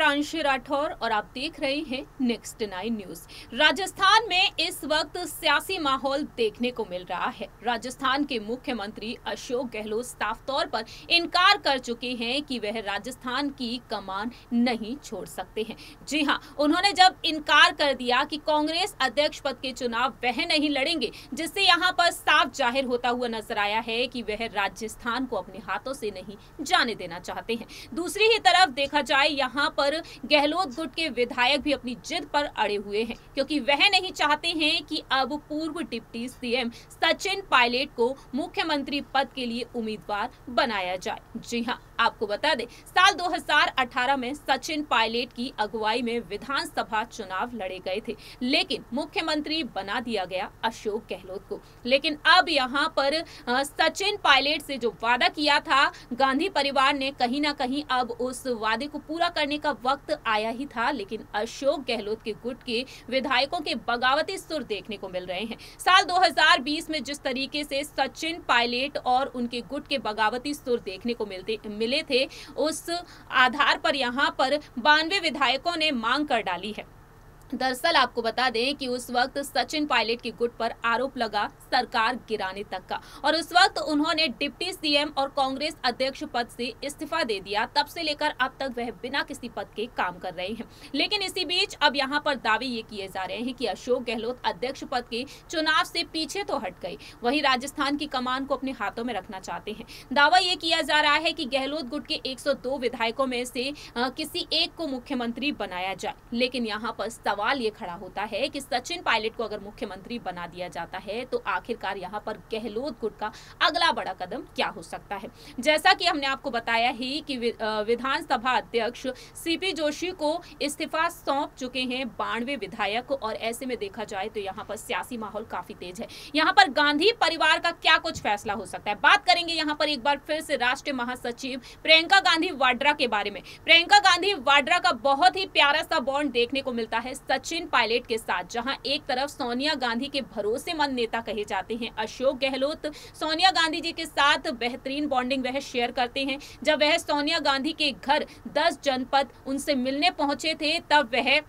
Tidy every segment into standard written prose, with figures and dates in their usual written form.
प्रांशी राठौर और आप देख रहे हैं नेक्स्ट 9 न्यूज। राजस्थान में इस वक्त सियासी माहौल देखने को मिल रहा है। राजस्थान के मुख्यमंत्री अशोक गहलोत साफ तौर पर इनकार कर चुके हैं कि वह राजस्थान की कमान नहीं छोड़ सकते हैं। जी हां, उन्होंने जब इनकार कर दिया कि कांग्रेस अध्यक्ष पद के चुनाव वह नहीं लड़ेंगे, जिससे यहां पर साफ जाहिर होता हुआ नजर आया है कि वह राजस्थान को अपने हाथों से नहीं जाने देना चाहते हैं। दूसरी ही तरफ देखा जाए, यहाँ पर गहलोत गुट के विधायक भी अपनी जिद पर अड़े हुए हैं, क्योंकि वह नहीं चाहते हैं कि अब पूर्व डिप्टी सीएम सचिन पायलट को मुख्यमंत्री पद के लिए उम्मीदवार बनाया जाए। जी हां, आपको बता दें, साल 2018 में सचिन पायलट की अगुवाई में विधानसभा चुनाव लड़े गए थे, लेकिन मुख्यमंत्री बना दिया गया अशोक गहलोत को। लेकिन अब यहाँ पर सचिन पायलट से जो वादा किया था गांधी परिवार ने, कहीं ना कहीं अब उस वादे को पूरा करने का वक्त आया ही था। लेकिन अशोक गहलोत के गुट के विधायकों के बगावती सुर देखने को मिल रहे हैं। साल 2020 में जिस तरीके से सचिन पायलट और उनके गुट के बगावती सुर देखने को मिले थे, उस आधार पर यहाँ पर 92 विधायकों ने मांग कर डाली है। दरअसल आपको बता दें कि उस वक्त सचिन पायलट के गुट पर आरोप लगा सरकार गिराने तक का, और उस वक्त उन्होंने डिप्टी सीएम और कांग्रेस अध्यक्ष पद से इस्तीफा दे दिया। तब से लेकर अब तक वह बिना किसी पद के काम कर रहे हैं। लेकिन इसी बीच अब यहाँ पर दावे ये किए जा रहे हैं कि अशोक गहलोत अध्यक्ष पद के चुनाव से पीछे तो हट गए, वहीं राजस्थान की कमान को अपने हाथों में रखना चाहते हैं। दावा ये किया जा रहा है कि गहलोत गुट के 102 विधायकों में से किसी एक को मुख्यमंत्री बनाया जाए। लेकिन यहाँ पर सवाल ये खड़ा होता है कि सचिन पायलट को अगर मुख्यमंत्री बना दिया जाता है तो आखिरकार यहाँ पर गहलोत गुट का अगला बड़ा कदम क्या हो सकता है। जैसा कि हमने आपको बताया ही कि विधानसभा अध्यक्ष सीपी जोशी को इस्तीफा सौंप चुके हैं 92 विधायक, और ऐसे में देखा जाए तो यहाँ पर सियासी माहौल काफी तेज है। यहाँ पर गांधी परिवार का क्या कुछ फैसला हो सकता है, बात करेंगे यहाँ पर एक बार फिर से राष्ट्रीय महासचिव प्रियंका गांधी वाड्रा के बारे में। प्रियंका गांधी वाड्रा का बहुत ही प्यारा सा बॉन्ड देखने को मिलता है सचिन पायलट के साथ, जहां एक तरफ सोनिया गांधी के भरोसेमंद नेता कहे जाते हैं अशोक गहलोत, सोनिया गांधी जी के साथ बेहतरीन बॉन्डिंग वह शेयर करते हैं। जब वह सोनिया गांधी के घर 10 जनपद उनसे मिलने पहुंचे थे, तब वह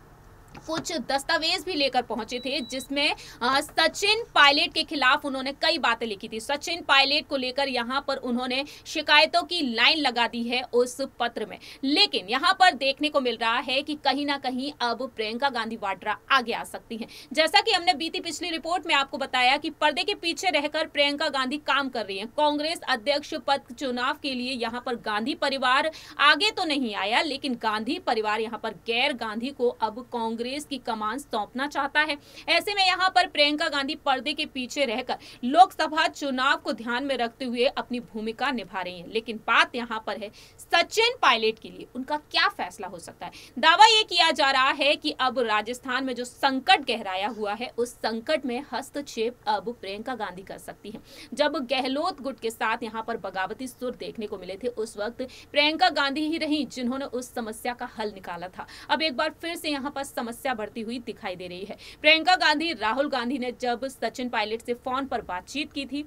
कुछ दस्तावेज भी लेकर पहुंचे थे, जिसमें सचिन पायलट के खिलाफ उन्होंने कई बातें लिखी थी। सचिन पायलट को लेकर यहां पर उन्होंने शिकायतों की लाइन लगा दी है उस पत्र में। लेकिन यहां पर देखने को मिल रहा है कि कहीं ना कहीं अब प्रियंका गांधी वाड्रा आगे आ सकती हैं। जैसा कि हमने बीती पिछली रिपोर्ट में आपको बताया कि पर्दे के पीछे रहकर प्रियंका गांधी काम कर रही हैं। कांग्रेस अध्यक्ष पद चुनाव के लिए यहां पर गांधी परिवार आगे तो नहीं आया, लेकिन गांधी परिवार यहां पर गैर गांधी को अब कांग्रेस की कमान सौंपना चाहता है। ऐसे में यहां पर प्रियंका गांधी पर्दे के पीछे रहकर लोकसभा चुनाव को ध्यान में रखते हुए अपनी भूमिका निभा रही हैं। लेकिन बात यहां पर है सचिन पायलट के लिए उनका क्या फैसला हो सकता है। दावा यह किया जा रहा है कि अब राजस्थान में जो संकट गहराया हुआ है, उस संकट में हस्तक्षेप अब प्रियंका गांधी कर सकती हैं। जब गहलोत गुट के साथ यहां पर बगावती सुर देखने को मिले थे, उस वक्त प्रियंका गांधी ही रही जिन्होंने उस समस्या का हल निकाला था। अब एक बार फिर से यहां पर समस्या बढ़ती हुई दिखाई दे रही है। प्रियंका गांधी, राहुल गांधी ने जब सचिन पायलट से फोन पर बातचीत की थी,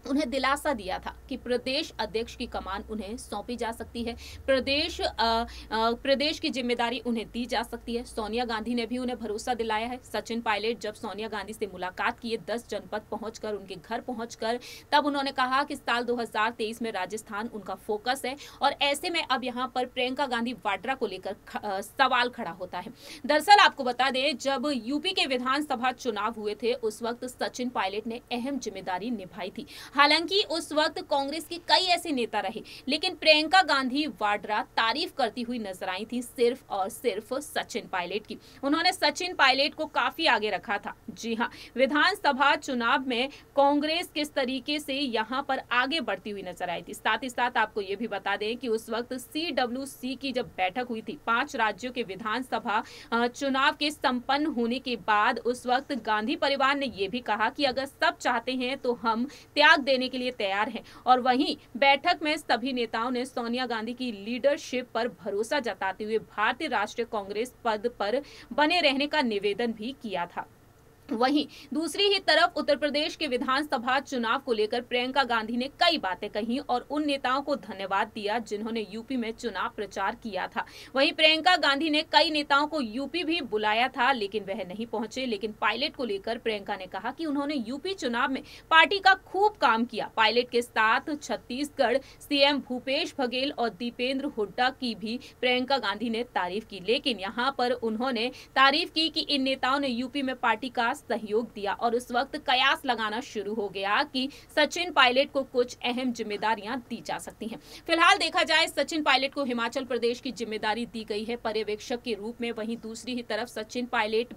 उन्हें दिलासा दिया था कि प्रदेश अध्यक्ष की कमान उन्हें सौंपी जा सकती है, प्रदेश की जिम्मेदारी उन्हें दी जा सकती है। सोनिया गांधी ने भी उन्हें भरोसा दिलाया है। सचिन पायलट जब सोनिया गांधी से मुलाकात किए 10 जनपद पहुंचकर, उनके घर पहुंचकर, तब उन्होंने कहा कि साल 2023 में राजस्थान उनका फोकस है, और ऐसे में अब यहाँ पर प्रियंका गांधी वाड्रा को लेकर सवाल खड़ा होता है। दरअसल आपको बता दें, जब यूपी के विधानसभा चुनाव हुए थे, उस वक्त सचिन पायलट ने अहम जिम्मेदारी निभाई थी। हालांकि उस वक्त कांग्रेस के कई ऐसे नेता रहे, लेकिन प्रियंका गांधी वाड्रा तारीफ करती हुई नजर आई थी सिर्फ और सिर्फ सचिन पायलट की। उन्होंने सचिन पायलट को काफी आगे रखा था। जी हां, विधानसभा चुनाव में कांग्रेस किस तरीके से यहां पर आगे बढ़ती हुई नजर आई थी। साथ ही साथ आपको यह भी बता दें कि उस वक्त CWC की जब बैठक हुई थी, 5 राज्यों के विधानसभा चुनाव के संपन्न होने के बाद, उस वक्त गांधी परिवार ने यह भी कहा कि अगर सब चाहते हैं तो हम त्याग देने के लिए तैयार हैं। और वहीं बैठक में सभी नेताओं ने सोनिया गांधी की लीडरशिप पर भरोसा जताते हुए भारतीय राष्ट्रीय कांग्रेस पद पर बने रहने का निवेदन भी किया था। वहीं दूसरी ही तरफ उत्तर प्रदेश के विधानसभा चुनाव को लेकर प्रियंका गांधी ने कई बातें कही और उन नेताओं को धन्यवाद दिया जिन्होंने यूपी में चुनाव प्रचार किया था। वहीं प्रियंका गांधी ने कई नेताओं को यूपी भी बुलाया था लेकिन वह नहीं पहुंचे। लेकिन पायलट को लेकर प्रियंका ने कहा कि उन्होंने यूपी चुनाव में पार्टी का खूब काम किया। पायलट के साथ छत्तीसगढ़ सीएम भूपेश बघेल और दीपेंद्र हुड्डा की भी प्रियंका गांधी ने तारीफ की। लेकिन यहाँ पर उन्होंने तारीफ की कि इन नेताओं ने यूपी में पार्टी का सहयोग दिया और उस वक्त कयास लगाना शुरू हो गया कि सचिन पायलट को कुछ अहम जिम्मेदारियां दी जा सकती हैं। फिलहाल देखा जाए सचिन पायलट को हिमाचल प्रदेश की जिम्मेदारी दी गई है पर्यवेक्षक के रूप में। वहीं दूसरी ही तरफ सचिन पायलट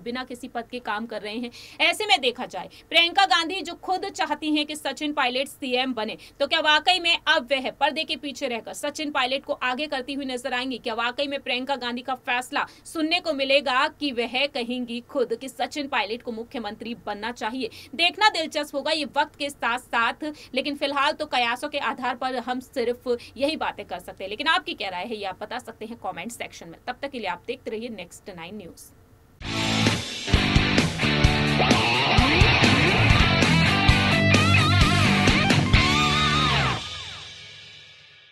बिना किसी पद के काम कर रहे हैं। ऐसे में देखा जाए प्रियंका गांधी जो खुद चाहती हैं कि सचिन पायलट सीएम बने, तो क्या वाकई में अब वह पर्दे के पीछे रहकर सचिन पायलट को आगे करती हुई नजर आएंगी? क्या वाकई में प्रियंका गांधी का फैसला सुनने को मिलेगा कि वह कहेंगी खुद कि सचिन पायलट को मुख्यमंत्री बनना चाहिए? देखना दिलचस्प होगा ये वक्त के साथ साथ। लेकिन फिलहाल तो कयासों के आधार पर हम सिर्फ यही बातें कर सकते हैं। लेकिन आपकी क्या राय है ये आप बता सकते हैं कमेंट सेक्शन में। तब तक के लिए आप देखते रहिए नेक्स्ट 9 न्यूज।